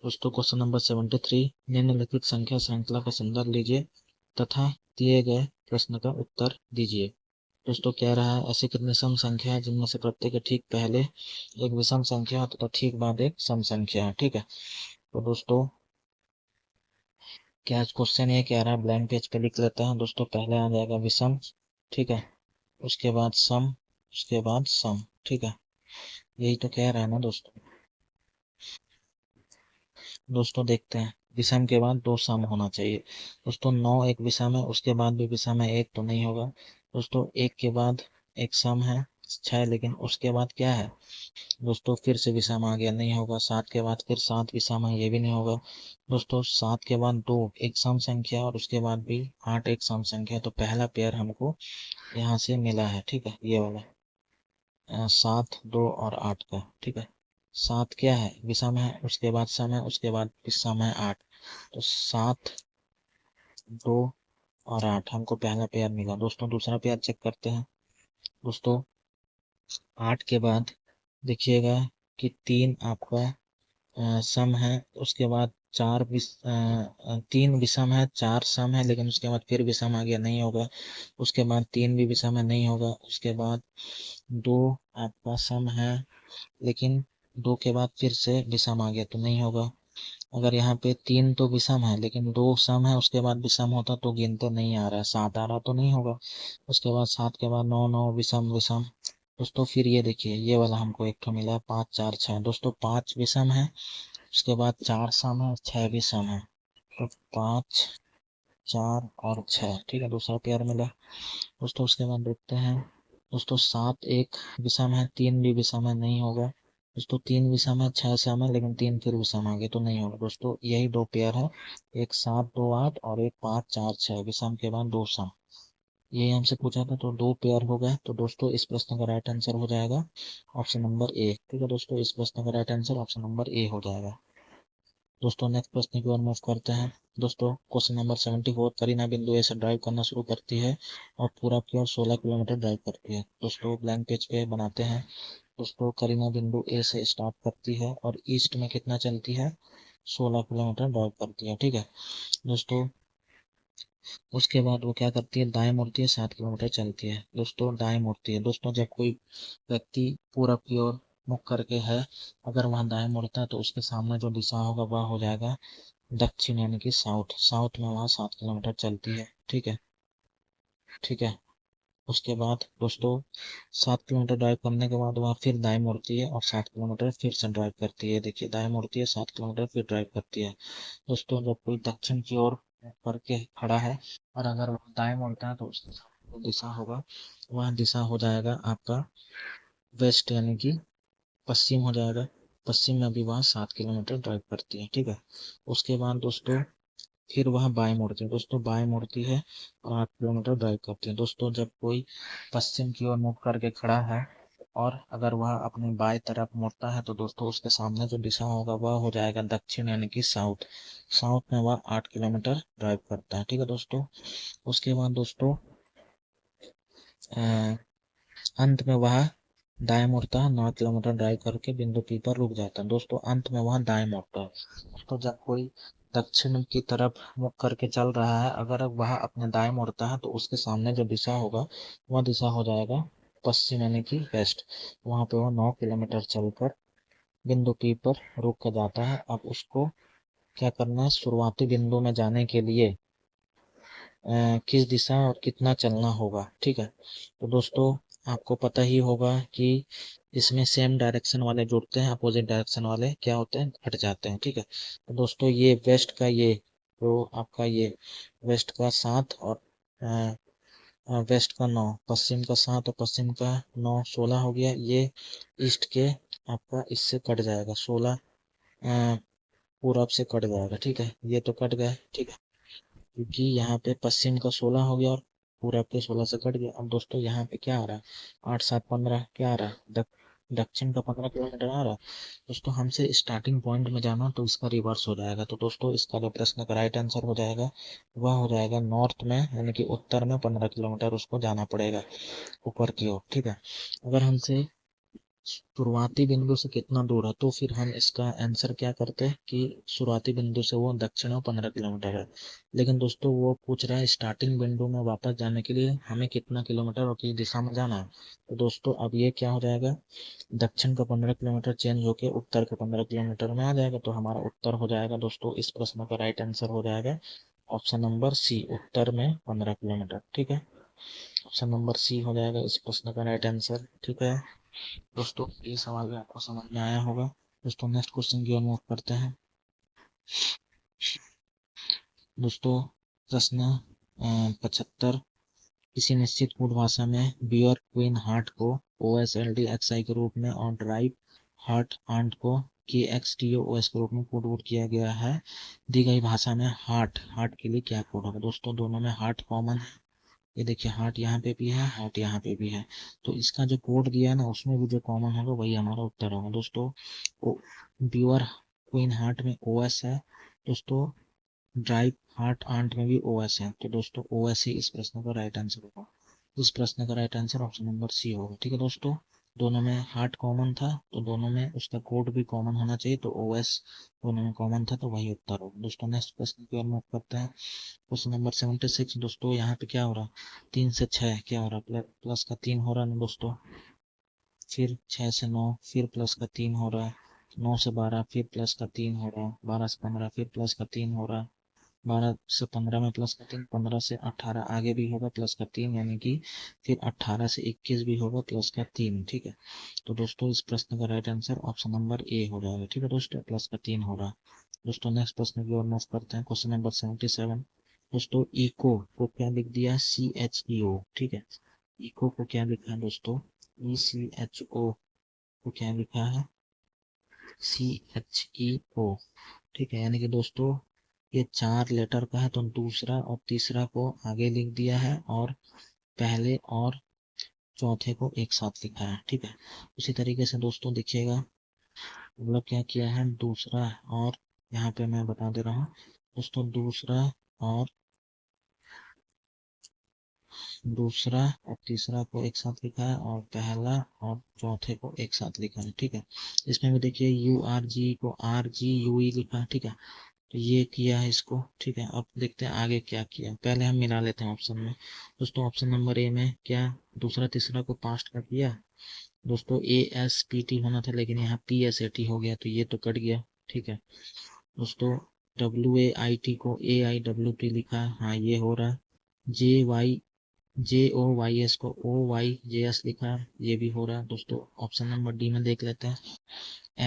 [SPEAKER 1] दोस्तों। क्वेश्चन नंबर 73, निम्नलिखित संख्या श्रृंखला का संदर्भ लीजिए तथा दिए गए प्रश्न का उत्तर दीजिए। दोस्तों कह रहा है ऐसी कितनी सम संख्या है जिनमें से प्रत्येक के ठीक पहले एक विषम संख्या तथा ठीक बाद एक सम संख्या है। ठीक है, तो दोस्तों क्या क्वेश्चन ये कह रहा है, ब्लैंक पेज पे लिख लेते हैं दोस्तों। पहले आ जाएगा विषम, ठीक है, उसके बाद सम, उसके बाद सम। ठीक है, यही तो कह रहा है ना दोस्तों। दोस्तों देखते हैं, विषम के बाद दो सम होना चाहिए दोस्तों। 9 एक विषम है, उसके बाद भी विषम है एक, तो नहीं होगा दोस्तों। एक के बाद एक सम है 6, लेकिन उसके बाद क्या है दोस्तों? फिर से विषम आ गया, नहीं होगा। 7 के बाद फिर 7 विषम है, ये भी नहीं होगा दोस्तों। 7 के बाद 2 एक सम संख्या, और उसके बाद भी 8 एक सम संख्या। तो पहला पेयर हमको यहाँ से मिला है, ठीक है, ये वाला 7, 2 और 8 का। ठीक है, 7 क्या है? विषम है, उसके बाद सम है, उसके बाद विषम है 8। तो 7, 2 और 8 हमको पहला पेयर मिला दोस्तों। दूसरा पेयर चेक करते हैं दोस्तों। 8 के बाद देखिएगा कि 3 आपका सम है, उसके बाद 3 विषम है, 4 सम है, लेकिन उसके बाद फिर विषम आ गया, नहीं होगा। उसके बाद 3 भी विषम है, नहीं होगा। उसके बाद 2 आपका सम है, लेकिन 2 के बाद फिर से विषम आ गया, तो नहीं होगा। अगर यहाँ पे 3 तो विषम है लेकिन 2 सम है, उसके बाद विषम होता तो गिनते नहीं आ रहा है, 7 आ रहा तो नहीं होगा। उसके बाद 7 के बाद 9, 9 विषम विषम दोस्तों। फिर ये देखिए, ये वाला हमको एक तो मिला 5, 4, 6 दोस्तों। 5 विषम है, उसके बाद 4 सम है, 6 भी सम है। तो 5, 4 और 6, ठीक है, दूसरा पेयर मिला दोस्तों। उसके बाद देखते हैं दोस्तों, 7 एक विषम है, 3 भी विषम है, नहीं होगा दोस्तों। 3 विषम है, 6 सम है, लेकिन 3 फिर विषम आ गए, तो नहीं होगा दोस्तों। यही दो पेयर है, एक 7, 2, 8 और एक 5, 4, 6 विषम के बाद 2 सम। यही हमसे पूछा था, तो 2 पेयर हो गए। तो दोस्तों इस प्रश्न का राइट आंसर हो जाएगा ऑप्शन नंबर ए। ठीक है दोस्तों, इस प्रश्न का right answer option number A हो जाएगा दोस्तों। नेक्स्ट प्रश्न की ओर मूव करते हैं दोस्तों। क्वेश्चन नंबर 74, करीना बिंदु ए से ड्राइव करना शुरू करती है और पूरब की ओर 16 किलोमीटर ड्राइव करती है दोस्तों। ब्लैंक पेज पे बनाते हैं दोस्तों। करीना बिंदु ए से स्टार्ट करती है और ईस्ट में कितना चलती है? 16 किलोमीटर ड्राइव करती है, ठीक है दोस्तों। उसके बाद वो क्या करती है? दाएं मुड़ती है, 7 किलोमीटर चलती है दोस्तों। दाएं मुड़ती है दोस्तों, जब कोई व्यक्ति पूरब की ओर मुख करके है, अगर वहां दाएं मुड़ता है तो उसके सामने जो दिशा होगा वह हो जाएगा दक्षिण, यानी कि साउथ। साउथ में वहां 7 किलोमीटर चलती है, ठीक है, ठीक है। उसके बाद दोस्तों 7 किलोमीटर ड्राइव करने के बाद वह फिर दाएं मुड़ती है और 7 किलोमीटर फिर से ड्राइव करती है। देखिए, दाएं मुड़ती है, 7 किलोमीटर फिर ड्राइव करती है दोस्तों। जब कोई दक्षिण की ओर करके खड़ा है और अगर वो दाएं मुड़ता है तो उसके सामने जो दिशा होगा वह दिशा हो जाएगा आपका वेस्ट, यानी कि पश्चिम हो जाएगा। पश्चिम में भी वह 7 किलोमीटर ड्राइव करती है, ठीक है। उसके बाद दोस्तों फिर वह बाएं मुड़ती है दोस्तों। बाएं मुड़ती है और 8 किलोमीटर ड्राइव करती है दोस्तों। जब कोई पश्चिम की ओर मुख करके खड़ा है और अगर वह अपनी बाएं तरफ मुड़ता है तो दोस्तों उसके सामने जो दिशा होगा वह हो जाएगा दक्षिण, यानी कि साउथ। साउथ में वह 8 किलोमीटर ड्राइव करता है, ठीक है दोस्तों। उसके बाद दोस्तों अंत में वह दाएं मुड़ता है, 9 किलोमीटर ड्राइव करके बिंदु पी पर रुक जाता है। दोस्तों अंत में वह दाएं मुड़ता है। तो जब कोई दक्षिण की तरफ मुख करके चल रहा है, अगर वह अपने दाएं मुड़ता है तो उसके सामने जो दिशा होगा वह दिशा हो जाएगा पश्चिम यानी कि वेस्ट। वहां पे वह 9 किलोमीटर चलकर बिंदु पी पर रुक कर जाता है। अब उसको क्या करना है, शुरुआती बिंदु में जाने के लिए किस दिशा और कितना चलना होगा, ठीक है। तो दोस्तों आपको पता ही होगा कि इसमें सेम डायरेक्शन वाले जुड़ते हैं, अपोजिट डायरेक्शन वाले क्या होते हैं, हट जाते हैं, ठीक है। तो दोस्तों ये वेस्ट का ये तो आपका ये वेस्ट का 7 और वेस्ट का 9, पश्चिम का 7 और पश्चिम का 9, 16 हो गया। ये ईस्ट के आपका इससे कट जाएगा, 16 पूरब से कट जाएगा, ठीक है। ये तो कट गया, ठीक है, क्योंकि यहाँ पे पश्चिम का 16 हो गया और पूरब के 16 से कट गया। अब दोस्तों यहाँ पे क्या आ रहा है, 8 7 15 क्या आ रहा है, दक्षिण का 15 किलोमीटर आ रहा है। दोस्तों हमसे स्टार्टिंग पॉइंट में जाना तो इसका रिवर्स हो जाएगा। तो दोस्तों इसका जो प्रश्न का राइट आंसर हो जाएगा वह हो जाएगा नॉर्थ में यानी कि उत्तर में 15 किलोमीटर उसको जाना पड़ेगा ऊपर की ओर, ठीक है। अगर हमसे शुरुआती बिंदु से कितना दूर है तो फिर हम इसका आंसर क्या करते हैं कि शुरुआती बिंदु से वो दक्षिण में 15 किलोमीटर है। लेकिन दोस्तों वो पूछ रहा है स्टार्टिंग बिंदु में वापस जाने के लिए हमें कितना किलोमीटर और किस दिशा में जाना है। तो दोस्तों अब ये क्या हो जाएगा, दक्षिण का 15 किलोमीटर चेंज होके उत्तर के 15 किलोमीटर में आ जाएगा। तो हमारा उत्तर हो जाएगा दोस्तों, इस प्रश्न का राइट आंसर हो जाएगा ऑप्शन नंबर सी, उत्तर में 15 किलोमीटर, ठीक है। ऑप्शन नंबर सी हो जाएगा इस प्रश्न का राइट आंसर, ठीक है। दोस्तों ये सवाल भी आपको समझ में आया होगा। दोस्तों नेक्स्ट क्वेश्चन की ओर मूव करते हैं। दोस्तों प्रश्न 75, किसी निश्चित कोड भाषा में बियर क्वीन हार्ट को OSLDXI के रूप में और ड्राइव हार्ट आंट को KXTOS के रूप में कोड आउट किया गया है। दी गई भाषा में हार्ट हार्ट के लिए क्या कोड होगा। दोस्तों दोनों में हार्ट कॉमन है, ये देखिए हार्ट यहाँ पे भी है, हार्ट यहाँ पे भी है। तो इसका जो कोड दिया है ना उसमें भी जो कॉमन होगा वही हमारा उत्तर होगा। दोस्तों ब्यूअर क्वीन हार्ट में OS है, दोस्तों ड्राइव हार्ट आंट में भी OS है। तो दोस्तों OS ही इस प्रश्न का राइट आंसर होगा। इस प्रश्न का right answer option number C होगा, ठीक है। दोस्तों दोनों में हार्ट कॉमन था तो दोनों में उसका कोड भी कॉमन होना चाहिए, तो OS दोनों में कॉमन था तो वही उत्तर होगा। दोस्तों नेक्स्ट प्रश्न की ओर मूव करते हैं। Question number 76। दोस्तों यहाँ पे क्या हो रहा है, 3 से 6 क्या हो रहा है, प्लस का 3 हो रहा है ना दोस्तों, फिर 6 से 9 फिर प्लस का 3 हो रहा है, 9 से 12 फिर प्लस का 3 हो रहा है, 12 से 15 फिर प्लस का 3 हो रहा है, 12 से 15 में प्लस का 3, 15 से 18 आगे भी होगा प्लस का 3, यानी कि फिर 18 से 21 भी होगा प्लस का 3, ठीक है। तो दोस्तों इस प्रश्न का right answer option number A हो जाएगा, ठीक है दोस्तों, प्लस का 3 हो रहा है। दोस्तों नेक्स्ट प्रश्न की ओर मूव करते हैं। Question number 77। दोस्तों इको को क्या लिख दिया, CHEO, ठीक है। इको को क्या लिखा है दोस्तों, ECHO को क्या लिखा है, CHEO, ठीक है। यानी कि दोस्तों ये 4 लेटर का है तो दूसरा और तीसरा को आगे लिख दिया है और पहले और चौथे को एक साथ लिखा है, ठीक है। उसी तरीके से दोस्तों देखिएगा मतलब क्या किया है, दूसरा और यहाँ पे मैं बता दे रहा हूँ दोस्तों, दूसरा और तीसरा को एक साथ लिखा है और पहला और चौथे को एक साथ लिखा है, ठीक है। इसमें भी देखिए URG को RGUE लिखा है, ठीक है। तो ये किया है इसको, ठीक है। अब देखते हैं आगे क्या किया, पहले हम मिला लेते हैं ऑप्शन में। दोस्तों ऑप्शन नंबर ए में क्या, दूसरा तीसरा को पास्ट कर दिया दोस्तों, ASPT होना था लेकिन यहाँ PSAT हो गया तो ये तो कट गया, ठीक है। दोस्तों WAIT को AIWT लिखा है, हाँ ये हो रहा है। JOYS को OYJS लिखा है, ये भी हो रहा है। दोस्तों ऑप्शन नंबर डी में देख लेते हैं।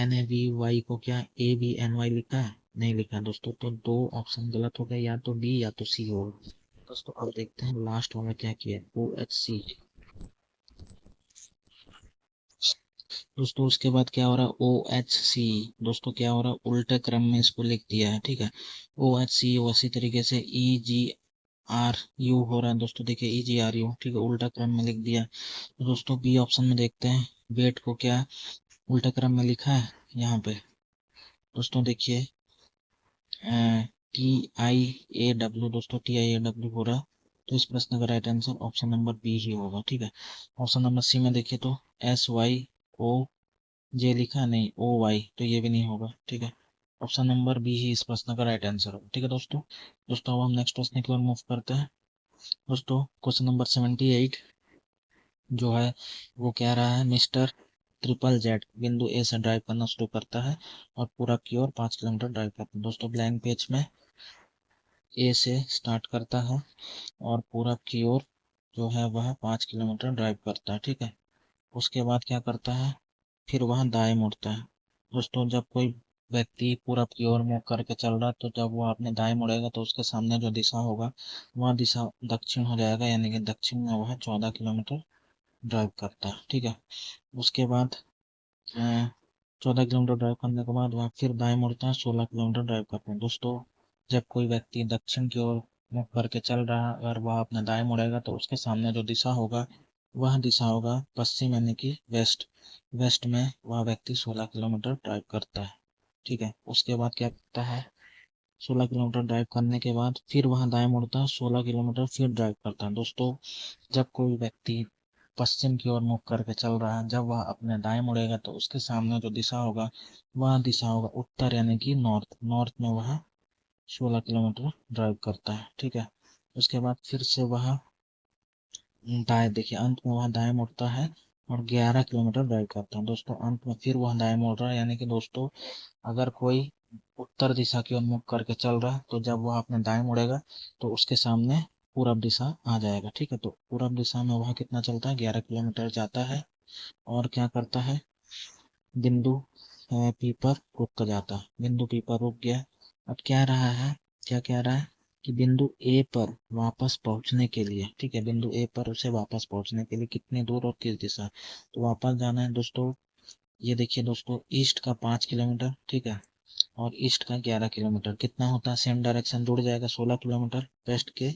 [SPEAKER 1] NAVY को क्या ABNY लिखा है, नहीं लिखा है दोस्तों, तो 2 ऑप्शन गलत हो गए, या तो डी या तो सी होगा। दोस्तों अब देखते हैं लास्ट वाला क्या किया है, OHC। दोस्तों उसके बाद क्या हो रहा है, OHC। दोस्तों क्या हो रहा है, उल्टे क्रम में इसको लिख दिया है, ठीक है। OHC उसी तरीके से EGRU हो रहा है दोस्तों, देखिए EGRU, ठीक है, उल्टा क्रम में लिख दिया। तो दोस्तों बी ऑप्शन में देखते हैं, वेट को क्या उल्टा क्रम में लिखा है यहाँ पे दोस्तों, देखिए TIAW, दोस्तों TIAW हो रहा, तो इस प्रश्न का right answer option number B ही होगा। ठीक है, ऑप्शन नंबर सी में देखिए तो SYO J लिखा नहीं, OY, तो ये भी नहीं होगा। ठीक है, ऑप्शन नंबर बी ही इस प्रश्न का राइट आंसर होगा। ठीक है दोस्तों, अब हम नेक्स्ट प्रश्न की ओर मूव करते हैं। दोस्तों क्वेश्चन नंबर 78 जो है वो कह रहा है मिस्टर ट्रिपल जेड बिंदु ए से ड्राइव करना शुरू करता है और पूरब की ओर 5 किलोमीटर ड्राइव करता है। दोस्तों ब्लैंक पेज में ए से स्टार्ट करता है और पूरब की ओर जो है वह 5 किलोमीटर ड्राइव करता है। ठीक है, उसके बाद क्या करता है, फिर वह दाएं मुड़ता है। दोस्तों जब कोई व्यक्ति पूरब की ओर मुड़ करके चल रहा है तो जब वो अपने दाएं मुड़ेगा तो उसके सामने जो दिशा होगा वह दिशा दक्षिण हो जाएगा, यानी कि दक्षिण में वह 14 किलोमीटर ड्राइव करता है। ठीक है, उसके बाद 14 किलोमीटर ड्राइव करने के बाद वह फिर दाएं मुड़ता है, 16 किलोमीटर ड्राइव करते हैं। दोस्तों जब कोई व्यक्ति दक्षिण की ओर मुख करके चल रहा है, अगर वह अपने दाएं मुड़ेगा तो उसके सामने जो दिशा होगा वह दिशा होगा पश्चिम, यानी कि वेस्ट। वेस्ट में वह व्यक्ति 16 किलोमीटर ड्राइव करता है। ठीक है, उसके बाद क्या करता है, 16 किलोमीटर ड्राइव करने के बाद फिर वह दाएं मुड़ता है, 16 किलोमीटर फिर ड्राइव करता है। दोस्तों जब कोई व्यक्ति पश्चिम की ओर मुख करके चल रहा है, जब वह अपने दाएं मुड़ेगा तो उसके सामने जो दिशा होगा वह दिशा होगा उत्तर, यानी कि नॉर्थ। नॉर्थ में वह 16 किलोमीटर ड्राइव करता है। ठीक है, उसके बाद फिर से वह दाएं, देखिए अंत में वह दाएं मुड़ता है और 11 किलोमीटर ड्राइव करता है। दोस्तों अंत में फिर वह दाएं मुड़ रहा है, यानी कि दोस्तों अगर कोई उत्तर दिशा की ओर मुख करके चल रहा है तो जब वह अपने दाएं मुड़ेगा तो उसके सामने पूरब दिशा आ जाएगा। ठीक है, तो पूरब दिशा में वह कितना चलता है, 11 किलोमीटर जाता है और क्या करता है, बिंदु पी पर रुक जाता है। बिंदु पी पर रुक गया। अब क्या रहा है, क्या कह रहा है कि बिंदु ए पर वापस पहुंचने के लिए, ठीक है, बिंदु ए पर उसे वापस पहुंचने के लिए कितनी दूर और किस दिशा, तो वापस जाना है। दोस्तों ये देखिए दोस्तों, ईस्ट का 5 किलोमीटर, ठीक है, और ईस्ट का 11 किलोमीटर कितना होता है, सेम डायरेक्शन जुड़ जाएगा 16 किलोमीटर। वेस्ट के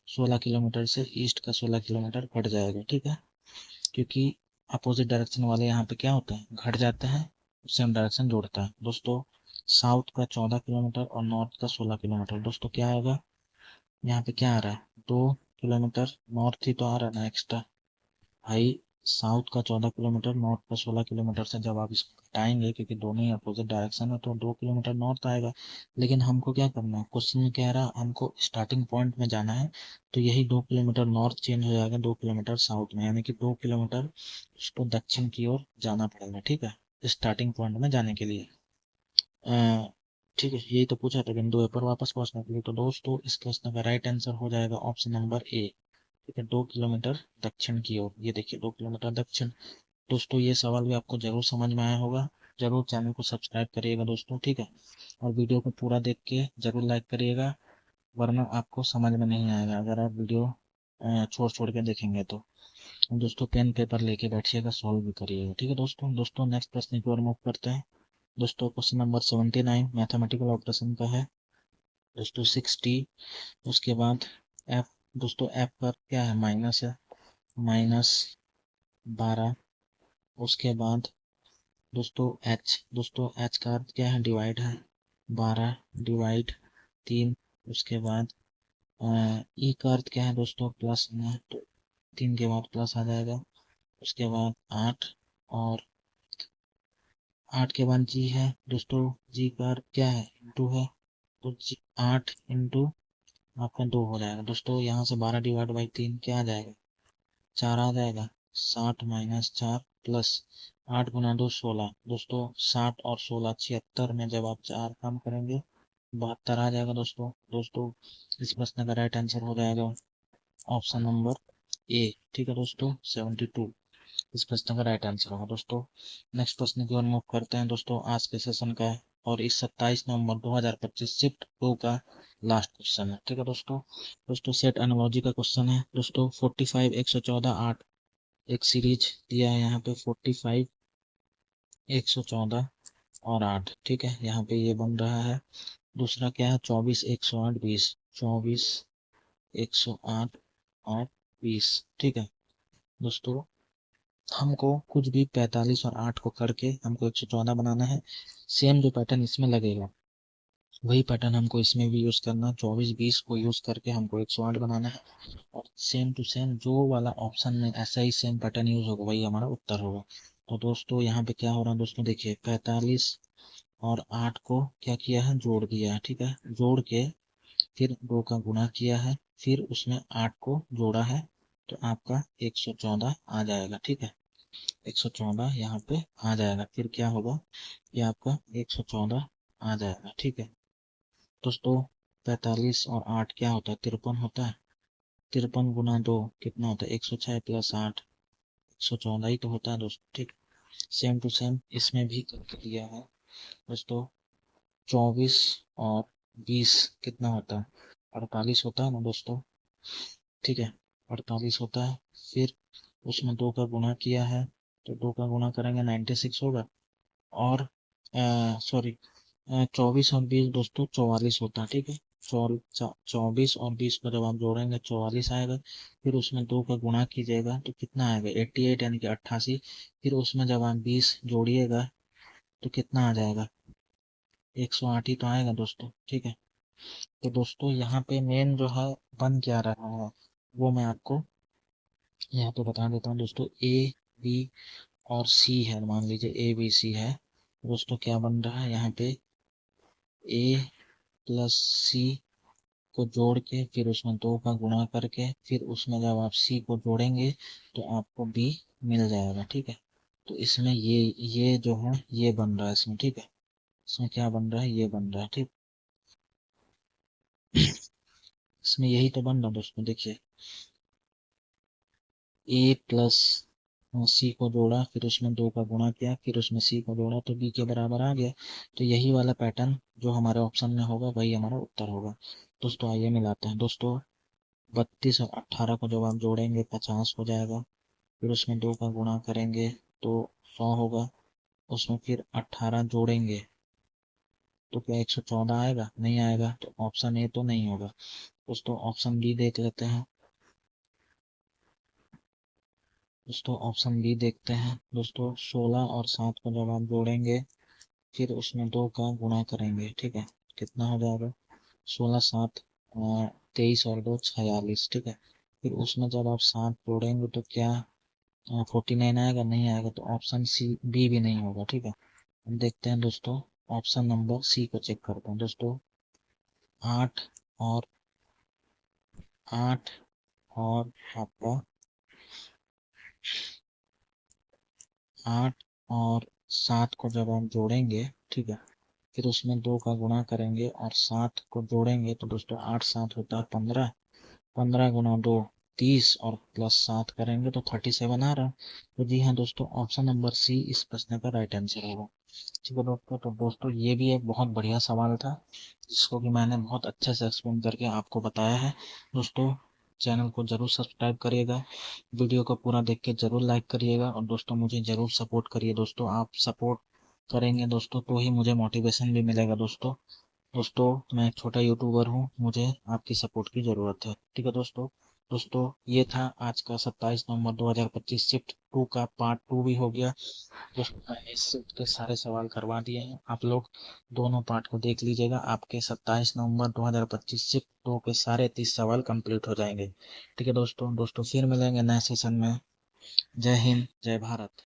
[SPEAKER 1] 16 किलोमीटर से ईस्ट का 16 किलोमीटर घट जाएगा। ठीक है, क्योंकि अपोजिट डायरेक्शन वाले यहाँ पे क्या होता है, घट जाता है, सेम डायरेक्शन जोड़ता है। दोस्तों साउथ का 14 किलोमीटर और नॉर्थ का 16 किलोमीटर, दोस्तों क्या आएगा, यहाँ पे क्या आ रहा है, 2 किलोमीटर नॉर्थ ही तो आ रहा है ना एक्स्ट्रा। भाई साउथ का 14 किलोमीटर, नॉर्थ का 16 किलोमीटर से जब आप इसको घटाएंगे, क्योंकि दोनों ही अपोजिट डायरेक्शन है, तो 2 किलोमीटर नॉर्थ आएगा। लेकिन हमको क्या करना है, क्वेश्चन में कह रहा हमको स्टार्टिंग पॉइंट में जाना है, तो यही 2 किलोमीटर नॉर्थ चेंज हो जाएगा 2 किलोमीटर साउथ में, यानी कि 2 किलोमीटर उसको दक्षिण की ओर जाना पड़ेगा। ठीक है, स्टार्टिंग पॉइंट में जाने के लिए। ठीक है, यही तो पूछा था, बिंदु ए पर वापस पहुंचने के लिए। तो दोस्तों इस प्रश्न का राइट आंसर हो जाएगा ऑप्शन नंबर ए। ठीक है, 2 किलोमीटर दक्षिण की ओर, ये देखिए 2 किलोमीटर दक्षिण। दोस्तों ये सवाल भी आपको जरूर समझ में आया होगा, जरूर चैनल को सब्सक्राइब करिएगा दोस्तों। ठीक है, और वीडियो को पूरा देख के जरूर लाइक करिएगा, वरना आपको समझ में नहीं आएगा अगर आप वीडियो छोड़ छोड़ के देखेंगे तो। दोस्तों पेन पेपर लेके बैठिएगा, सॉल्व भी करिएगा। ठीक है दोस्तों नेक्स्ट प्रश्न की ओर मूव करते हैं। दोस्तों क्वेश्चन नंबर 79 मैथमेटिकल ऑपरेशन का है। दोस्तों 60, उसके बाद एफ, दोस्तों एफ पर क्या है, माइनस है, -12। उसके बाद दोस्तों एच का अर्थ क्या है, डिवाइड है, 12/3। उसके बाद ई का अर्थ क्या है दोस्तों, प्लस में, तो 3 के बाद प्लस आ जाएगा। उसके बाद 8, और 8 के बाद जी है दोस्तों, जी का अर्थ क्या है, इंटू है, तो जी 8 इंटू आपका 2 हो जाएगा। दोस्तों यहाँ से 12/3 क्या आ जाएगा, 4 आ जाएगा। 60 - 4 प्लस 8 गुना 2 16। दोस्तों 60 और 16 76 में जब आप 4 कम करेंगे 72 आ जाएगा। दोस्तों इस प्रश्न का राइट आंसर हो जाएगा ऑप्शन नंबर ए। ठीक है दोस्तों, 72 इस प्रश्न का राइट आंसर होगा। दोस्तों नेक्स्ट प्रश्न की ओर मूव करते हैं। दोस्तों आज के सेशन का है और इस 27 नवंबर 2025 शिफ्ट 2 का लास्ट क्वेश्चन है। ठीक है दोस्तों सेट एनालॉजी का क्वेश्चन है। दोस्तों 45 114 8 एक सीरीज दिया है यहाँ पे, 45 114 और 8। ठीक है, यहाँ पे ये बन रहा है। दूसरा क्या है, 24 108 20, 24 108 और 20। ठीक है दोस्तों, हमको कुछ भी 45 और 8 को करके हमको 114 बनाना है। सेम जो पैटर्न इसमें लगेगा वही पैटर्न हमको इसमें भी यूज करना, 24-20 को यूज करके हमको 108 बनाना है। और सेम टू सेम जो वाला ऑप्शन में ऐसा ही सेम पैटर्न यूज होगा वही हमारा उत्तर होगा। तो दोस्तों यहाँ पे क्या हो रहा है दोस्तों, देखिए 45 और 8 को क्या किया है, जोड़ दिया है। ठीक है, जोड़ के फिर 2 का गुणा किया है, फिर उसमें 8 को जोड़ा है, तो आपका 114 आ जाएगा। ठीक है, 114 यहाँ पे आ जाएगा। फिर क्या होगा, ये आपका 114 आ जाएगा। ठीक है दोस्तों, 45 और 8 क्या होता है, 53 होता है। 53 गुना 2 कितना होता है, 106 प्लस 8 114 ही तो होता है दोस्तों। ठीक, सेम टू सेम इसमें भी करके दिया है दोस्तों। 24 और 20 कितना होता है, 48 होता है ना दोस्तों। ठीक है, 48 होता है। फिर उसमें 2 का गुणा किया है, तो 2 का गुणा करेंगे 96 होगा। और सॉरी, 24 और 20 दोस्तों 44 होता है। ठीक है, 24 और 20 को जब आप जोड़ेंगे 44 आएगा। फिर उसमें 2 का गुणा कीजिएगा तो कितना आएगा, 88 यानी कि 88। फिर उसमें जब आप 20 जोड़िएगा तो कितना आ जाएगा, 108 ही तो आएगा दोस्तों। ठीक है, तो दोस्तों यहाँ पे मेन जो है बन क्या रहा है वो मैं आपको यहाँ पे बता देता हूँ दोस्तों। ए बी और सी है, मान लीजिए ए बी सी है दोस्तों। क्या बन रहा है यहाँ पे, ए प्लस सी को जोड़ के फिर उसमें 2 का गुणा करके फिर उसमें जब आप सी को जोड़ेंगे तो आपको बी मिल जाएगा। ठीक है, तो इसमें ये जो है ये बन रहा है इसमें। ठीक है, इसमें क्या बन रहा है, ये बन रहा है। ठीक, इसमें यही तो बन रहा है दोस्तों। देखिए ए प्लस सी को जोड़ा, फिर उसमें 2 का गुणा किया, फिर उसमें सी को जोड़ा तो बी के बराबर आ गया। तो यही वाला पैटर्न जो हमारे ऑप्शन में होगा वही हमारा उत्तर होगा दोस्तों। आइए मिलाते हैं दोस्तों। 32 और 18 को जब आप जोड़ेंगे 50 हो जाएगा। फिर उसमें 2 का गुणा करेंगे तो 100 होगा। उसमें फिर 18 जोड़ेंगे तो क्या 114 आएगा, नहीं आएगा। तो ऑप्शन ए तो नहीं होगा दोस्तों। ऑप्शन बी देख लेते हैं दोस्तों। ऑप्शन बी देखते हैं दोस्तों। 16 और 7 को जब आप जोड़ेंगे फिर उसमें 2 का गुणा करेंगे। ठीक है, कितना हो जाएगा, 16 7 23 और 2 46। ठीक है, फिर उसमें जब आप 7 जोड़ेंगे तो क्या 49 आएगा, नहीं आएगा। तो ऑप्शन सी बी भी नहीं होगा। ठीक है, हम देखते हैं दोस्तों। ऑप्शन नंबर सी को चेक करते हैं दोस्तों। 8 और 8 और आपका 8 और 7 को जब आप जोड़ेंगे, ठीक है, फिर उसमें 2 का गुणा करेंगे और 7 को जोड़ेंगे तो दोस्तों 8 7 होता है 15। 15 गुना 2 30 और प्लस 7 करेंगे तो 37 आ रहा है। तो जी हाँ दोस्तों, ऑप्शन नंबर सी इस प्रश्न का राइट आंसर होगा। ठीक है दोस्तों, तो दोस्तों ये भी एक बहुत बढ़िया सवाल था जिसको कि मैंने बहुत अच्छे से एक्सप्लेन करके आपको बताया है दोस्तों। चैनल को जरूर सब्सक्राइब करिएगा, वीडियो को पूरा देख के जरूर लाइक करिएगा और दोस्तों मुझे जरूर सपोर्ट करिए दोस्तों। आप सपोर्ट करेंगे दोस्तों तो ही मुझे मोटिवेशन भी मिलेगा दोस्तों। दोस्तों मैं एक छोटा यूट्यूबर हूँ, मुझे आपकी सपोर्ट की ज़रूरत है। ठीक है दोस्तों। दोस्तों ये था आज का 27 नवंबर 2025 शिफ्ट 2 का पार्ट 2 भी हो गया दोस्तों। मैंने इस शिफ्ट के सारे सवाल करवा दिए हैं, आप लोग दोनों पार्ट को देख लीजिएगा। आपके 27 नवंबर 2025 शिफ्ट 2 के सारे 30 सवाल कंप्लीट हो जाएंगे। ठीक है दोस्तों। दोस्तों फिर मिलेंगे नए सेशन में। जय हिंद, जय भारत।